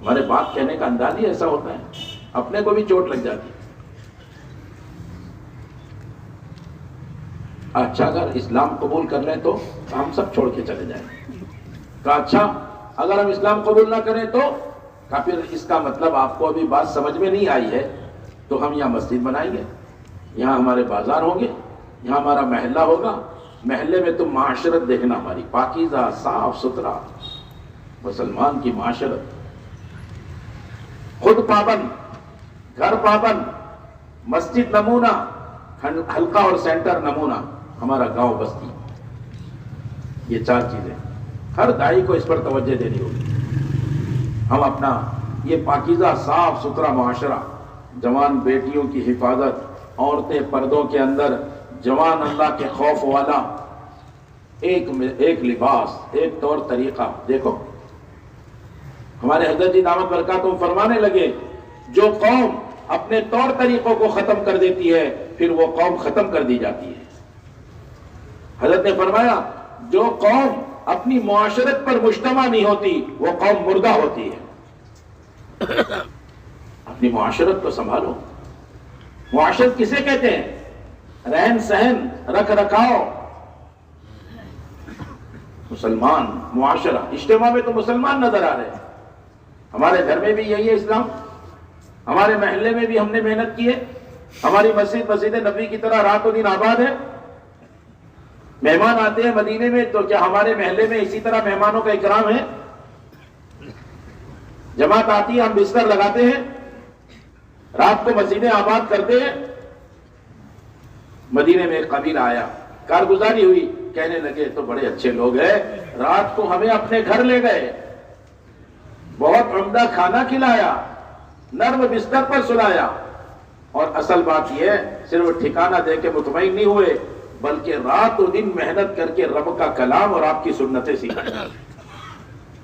ہمارے بات کہنے کا انداز ہی ایسا ہوتا ہے، اپنے کو بھی چوٹ لگ جاتی ہے۔ اچھا اگر اسلام قبول کر لیں تو ہم سب چھوڑ کے چلے جائیں۔ کہا اچھا اگر ہم اسلام قبول نہ کریں تو؟ کہا پھر اس کا مطلب آپ کو ابھی بات سمجھ میں نہیں آئی ہے، تو ہم یہاں مسجد بنائیں گے، یہاں ہمارے بازار ہوں گے، یہاں ہمارا محلہ ہوگا، محلے میں تم معاشرت دیکھنا ہماری پاکیزہ صاف ستھرا مسلمان کی معاشرت، خود پابند، گھر پابند، مسجد نمونہ، حلقہ اور سینٹر نمونہ، ہمارا گاؤں بستی۔ یہ چار چیزیں ہر داعی کو اس پر توجہ دینی ہوگی۔ ہم اپنا یہ پاکیزہ صاف ستھرا معاشرہ، جوان بیٹیوں کی حفاظت، عورتیں پردوں کے اندر، جوان اللہ کے خوف والا، ایک لباس، ایک طور طریقہ۔ دیکھو ہمارے حضرت جی دامت برکاتہم فرمانے لگے جو قوم اپنے طور طریقوں کو ختم کر دیتی ہے پھر وہ قوم ختم کر دی جاتی ہے۔ حضرت نے فرمایا جو قوم اپنی معاشرت پر مجتمع نہیں ہوتی وہ قوم مردہ ہوتی ہے۔ اپنی معاشرت کو سنبھالو۔ معاشرت کسے کہتے ہیں؟ رہن سہن، رکھ رکھاؤ۔ مسلمان معاشرہ، اجتماع میں تو مسلمان نظر آ رہے ہیں۔ ہمارے گھر میں بھی یہی ہے اسلام، ہمارے محلے میں بھی ہم نے محنت کی ہے، ہماری مسجد نبی کی طرح رات و دن آباد ہے۔ مہمان آتے ہیں مدینے میں تو کیا ہمارے محلے میں اسی طرح مہمانوں کا اکرام ہے؟ جماعت آتی ہے ہم بستر لگاتے ہیں، رات کو مسجدیں آباد کرتے ہیں۔ مدینے میں ایک قبیلہ آیا، کارگزاری ہوئی، کہنے لگے تو بڑے اچھے لوگ ہیں، رات کو ہمیں اپنے گھر لے گئے، بہت عمدہ کھانا کھلایا، نرم بستر پر سلایا، اور اصل بات یہ ہے صرف ٹھکانہ دے کے مطمئن نہیں ہوئے بلکہ رات و دن محنت کر کے رب کا کلام اور آپ کی سنتیں سکھائیں۔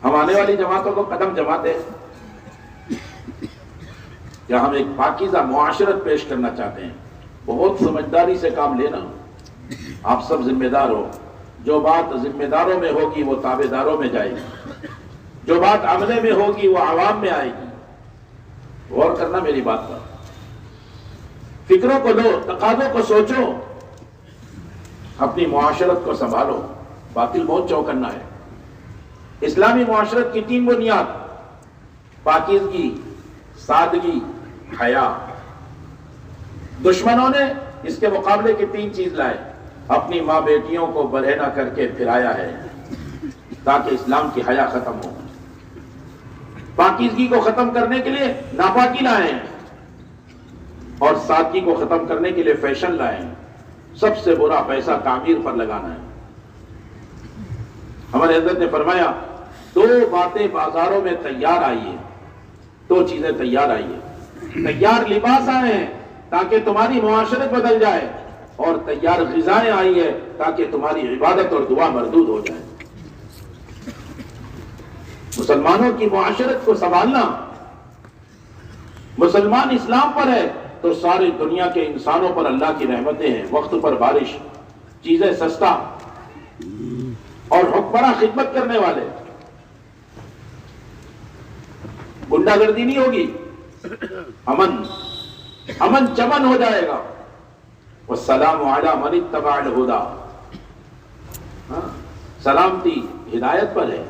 ہم آنے والی جماعتوں کو قدم جماتے ہیں کیا ہم ایک پاکیزہ معاشرت پیش کرنا چاہتے ہیں؟ بہت سمجھداری سے کام لینا، آپ سب ذمہ دار ہو۔ جو بات ذمہ داروں میں ہوگی وہ تابع داروں میں جائے گی، جو بات عملے میں ہوگی وہ عوام میں آئے گی۔ غور کرنا میری بات پر، فکروں کو لو، تقاضوں کو سوچو، اپنی معاشرت کو سنبھالو، باطل بہت چوکنا ہے۔ اسلامی معاشرت کی 3 بنیاد: پاکیزگی، سادگی، حیا۔ دشمنوں نے اس کے مقابلے کی 3 چیز لائے، اپنی ماں بیٹیوں کو برہنہ کر کے پھرایا ہے تاکہ اسلام کی حیا ختم ہو۔ پاکیزگی کو ختم کرنے کے لیے ناپاکی لائے ہیں اور سادگی کو ختم کرنے کے لیے فیشن لائے ہیں۔ سب سے برا پیسہ تعمیر پر لگانا ہے۔ ہمارے حضرت نے فرمایا 2 باتیں بازاروں میں تیار آئی ہیں، 2 چیزیں تیار آئی ہیں۔ تیار لباس آئے ہیں تاکہ تمہاری معاشرت بدل جائے، اور تیار غذائیں آئی ہیں تاکہ تمہاری عبادت اور دعا مردود ہو جائے۔ مسلمانوں کی معاشرت کو سنبھالنا، مسلمان اسلام پر ہے تو ساری دنیا کے انسانوں پر اللہ کی رحمتیں ہیں، وقت پر بارش، چیزیں سستا اور حکمراں خدمت کرنے والے۔ گنڈا گردی نہیں ہوگی، امن چمن ہو جائے گا۔ والسلام علی من اتبع الہدی، سلامتی ہدایت پر ہے۔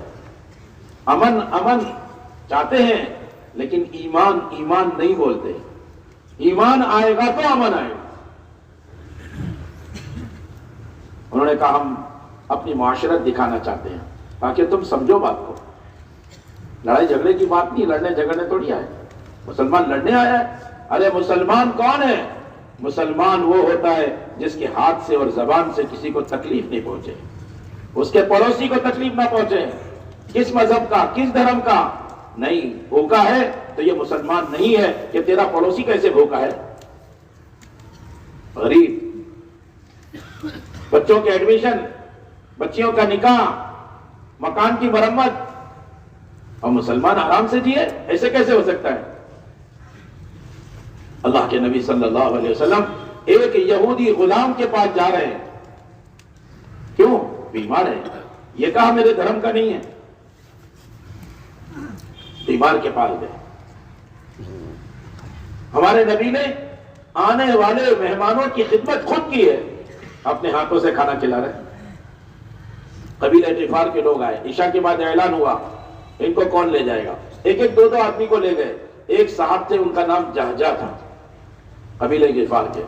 امن چاہتے ہیں لیکن ایمان نہیں بولتے۔ ایمان آئے گا تو امن آئے گا۔ انہوں نے کہا ہم اپنی معاشرت دکھانا چاہتے ہیں تاکہ تم سمجھو بات کو۔ لڑائی جھگڑے کی بات نہیں، لڑنے جھگڑنے تھوڑی آئے، مسلمان لڑنے آیا ہے۔ ارے مسلمان کون ہے؟ مسلمان وہ ہوتا ہے جس کے ہاتھ سے اور زبان سے کسی کو تکلیف نہیں پہنچے، اس کے پڑوسی کو تکلیف نہ پہنچے، کس مذہب کا، کس دھرم کا نہیں۔ بھوکا ہے تو یہ مسلمان نہیں ہے کہ تیرا پڑوسی کیسے بھوکا ہے۔ غریب، بچوں کے ایڈمیشن، بچیوں کا نکاح، مکان کی مرمت، اور مسلمان آرام سے جیے، ایسے کیسے ہو سکتا ہے؟ اللہ کے نبی صلی اللہ علیہ وسلم ایک یہودی غلام کے پاس جا رہے ہیں، کیوں؟ بیمار ہے، یہ کہا میرے دھرم کا نہیں ہے۔ بیمار کے پاس گئے. ہمارے نبی نے آنے والے مہمانوں کی خدمت خود کی ہے، اپنے ہاتھوں سے کھانا کھلا رہے. قبیلہ غفار کے لوگ آئے، عشاء کے بعد اعلان ہوا ان کو کون لے جائے گا. ایک ایک دو دو آدمی کو لے گئے. ایک صاحب تھے، ان کا نام جہجہ تھا، قبیلہ غفار کے.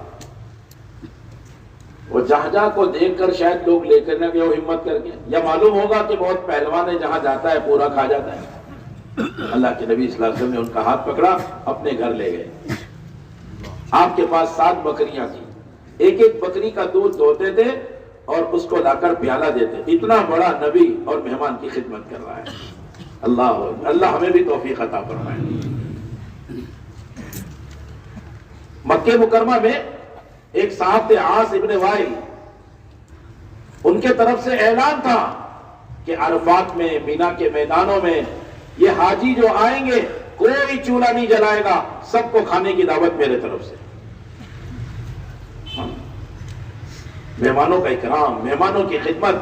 وہ جہجہ کو دیکھ کر شاید لوگ لے کر نہ گئے وہ ہمت کر کے، یا معلوم ہوگا کہ بہت پہلوان ہے، جہاں جاتا ہے پورا کھا جاتا ہے. اللہ کے نبی صلی اللہ علیہ وسلم نے ان کا ہاتھ پکڑا، اپنے گھر لے گئے. آپ کے پاس 7 بکریاں تھیں. ایک ایک بکری کا دودھ دھوتے تھے اور اس کو لا کر پیالہ دیتے. اتنا بڑا نبی اور مہمان کی خدمت کر رہا ہے. اللہ ہمیں بھی توفیق عطا فرمائے. مکہ مکرمہ میں ایک صاحب تھے عاص ابن وائل، ان کے طرف سے اعلان تھا کہ عرفات میں، مینا کے میدانوں میں یہ حاجی جو آئیں گے کوئی چولہا نہیں جلائے گا، سب کو کھانے کی دعوت میرے طرف سے. مہمانوں کا اکرام، مہمانوں کی خدمت.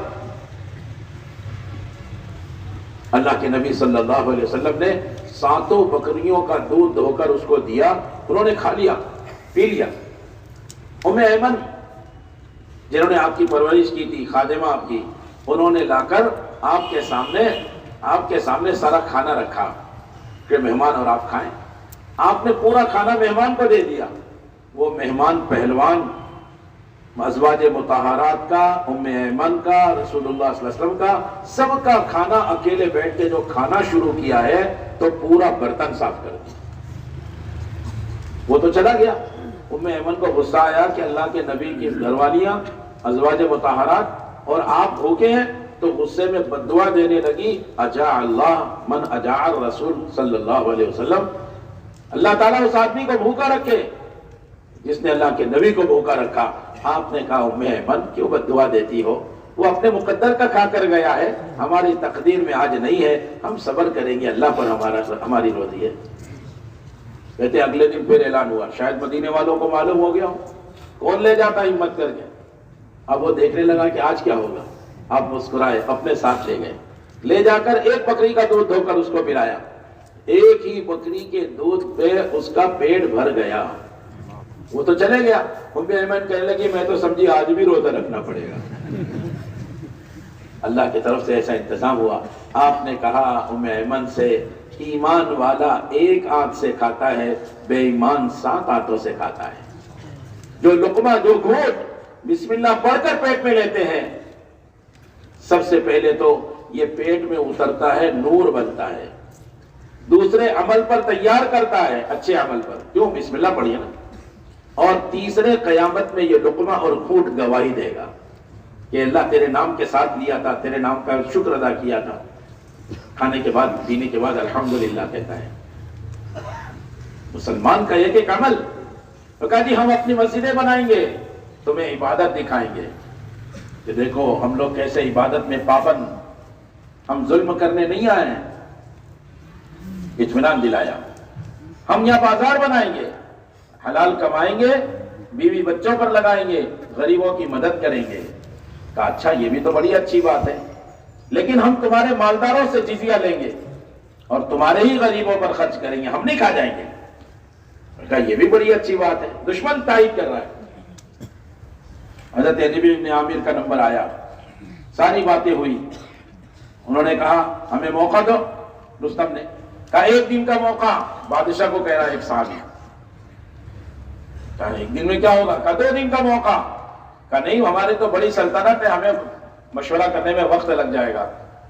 اللہ کے نبی صلی اللہ علیہ وسلم نے 7 بکریوں کا دودھ دھو کر اس کو دیا، انہوں نے کھا لیا، پی لیا. ام ایمن جنہوں نے آپ کی پرورش کی تھی، خادمہ آپ کی، انہوں نے لا کر آپ کے سامنے سارا کھانا رکھا کہ مہمان اور آپ کھائیں. آپ نے پورا کھانا مہمان کو دے دیا. وہ مہمان پہلوان ازواج مطہرات کا، ام ایمن کا، رسول اللہ صلی اللہ علیہ وسلم کا، سب کا کھانا اکیلے بیٹھ کے جو کھانا شروع کیا ہے تو پورا برتن صاف کر دیا. وہ تو چلا گیا. ام ایمن کو غصہ آیا کہ اللہ کے نبی کی گھر والیاں، ازواج مطہرات اور آپ بھوکے ہیں، تو غصے میں بددعا دینے لگی، اجاع اللہ من اجاع الرسول صلی اللہ علیہ وسلم. اللہ تعالیٰ اس آدمی کو بھوکا رکھے جس نے اللہ کے نبی کو بھوکا رکھا. آپ نے کہا ام ایمن کیوں بددعا دیتی ہو، وہ اپنے مقدر کا کھا کر گیا ہے، ہماری تقدیر میں آج نہیں ہے، ہم صبر کریں گے، اللہ پر ہماری روزی ہے. کہتے اگلے دن پھر اعلان ہوا، شاید مدینے والوں کو معلوم ہو گیا ہو، کون لے جاتا ہمت کر کے. اب وہ دیکھنے لگا کہ آج کیا ہوگا. آپ مسکرائے، اپنے ساتھ لے گئے. لے جا کر ایک بکری کا دودھ دھو کر اس کو پلایا. ایک ہی بکری کے دودھ پہ اس کا پیٹ بھر گیا. وہ تو چلے گیا. ام ایمن کہنے لگی میں تو سمجھی آج بھی روزہ رکھنا پڑے گا. اللہ کی طرف سے ایسا انتظام ہوا. آپ نے کہا ام ایمن سے، ایمان والا ایک آنت سے کھاتا ہے، بے ایمان 7 آنتوں سے کھاتا ہے. جو لقمہ، جو گھونٹ بسم اللہ پڑھ کر پیٹ میں لیتے ہیں، سب سے پہلے تو یہ پیٹ میں اترتا ہے، نور بنتا ہے. دوسرے عمل پر تیار کرتا ہے، اچھے عمل پر، کیوں بسم اللہ پڑھیے نا. اور تیسرے قیامت میں یہ لقمہ اور گھونٹ گواہی دے گا کہ اللہ تیرے نام کے ساتھ لیا تھا، تیرے نام کا شکر ادا کیا تھا. کھانے کے بعد، پینے کے بعد الحمدللہ کہتا ہے. مسلمان کا ایک ایک عمل. تو کہا جی ہم اپنی مسجدیں بنائیں گے، تمہیں عبادت دکھائیں گے کہ دیکھو ہم لوگ کیسے عبادت میں پابند، ہم ظلم کرنے نہیں آئے ہیں. اطمینان دلایا. ہم یہاں بازار بنائیں گے، حلال کمائیں گے، بیوی بچوں پر لگائیں گے، غریبوں کی مدد کریں گے. کہا اچھا یہ بھی تو بڑی اچھی بات ہے، لیکن ہم تمہارے مالداروں سے جزیہ لیں گے اور تمہارے ہی غریبوں پر خرچ کریں گے، ہم نہیں کھا جائیں گے. کہا یہ بھی بڑی اچھی بات ہے. دشمن تائید کر رہا ہے. حضرت نبی بن عامر کا نمبر آیا، ساری باتیں ہوئی. انہوں نے کہا ہمیں موقع دو. رستم نے کہا 1 دن کا موقع. بادشاہ کو کہہ رہا ہے ایک سال. کہا 1 دن میں کیا ہوگا؟ کہا 2 دن کا موقع. کہا نہیں ہمارے تو بڑی سلطنت ہے، ہمیں مشورہ کرنے میں وقت لگ جائے گا.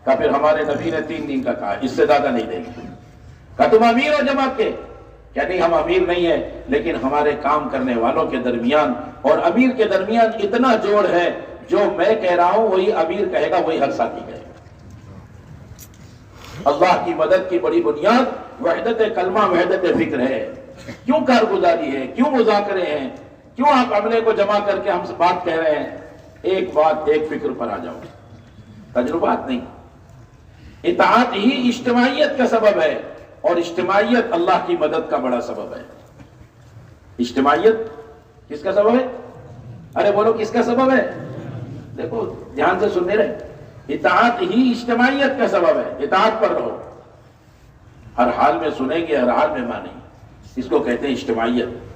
کہا پھر ہمارے نبی نے 3 دن کا کہا، اس سے زیادہ نہیں دیں گے. کہا تم امیر ہو جماعت کے؟ کیا نہیں ہم امیر نہیں ہیں، لیکن ہمارے کام کرنے والوں کے درمیان اور امیر کے درمیان اتنا جوڑ ہے، جو میں کہہ رہا ہوں وہی امیر کہے گا، وہی ہر ساتھی کہے گا. اللہ کی مدد کی بڑی بنیاد وحدت کلمہ، وحدت فکر ہے. کیوں کارگزاری ہے، کیوں مذاکرے ہیں، کیوں آپ عملے کو جمع کر کے ہم سے بات کہہ رہے ہیں؟ ایک بات، ایک فکر پر آ جاؤ. تجربات نہیں. اطاعت ہی اجتماعیت کا سبب ہے، اور اجتماعیت اللہ کی مدد کا بڑا سبب ہے. اجتماعیت کس کا سبب ہے؟ ارے بولو کس کا سبب ہے؟ دیکھو دھیان سے سننے رہے. اطاعت ہی اجتماعیت کا سبب ہے. اطاعت پر رہو. ہر حال میں سنیں گے، ہر حال میں مانیں گے. اس کو کہتے ہیں اجتماعیت.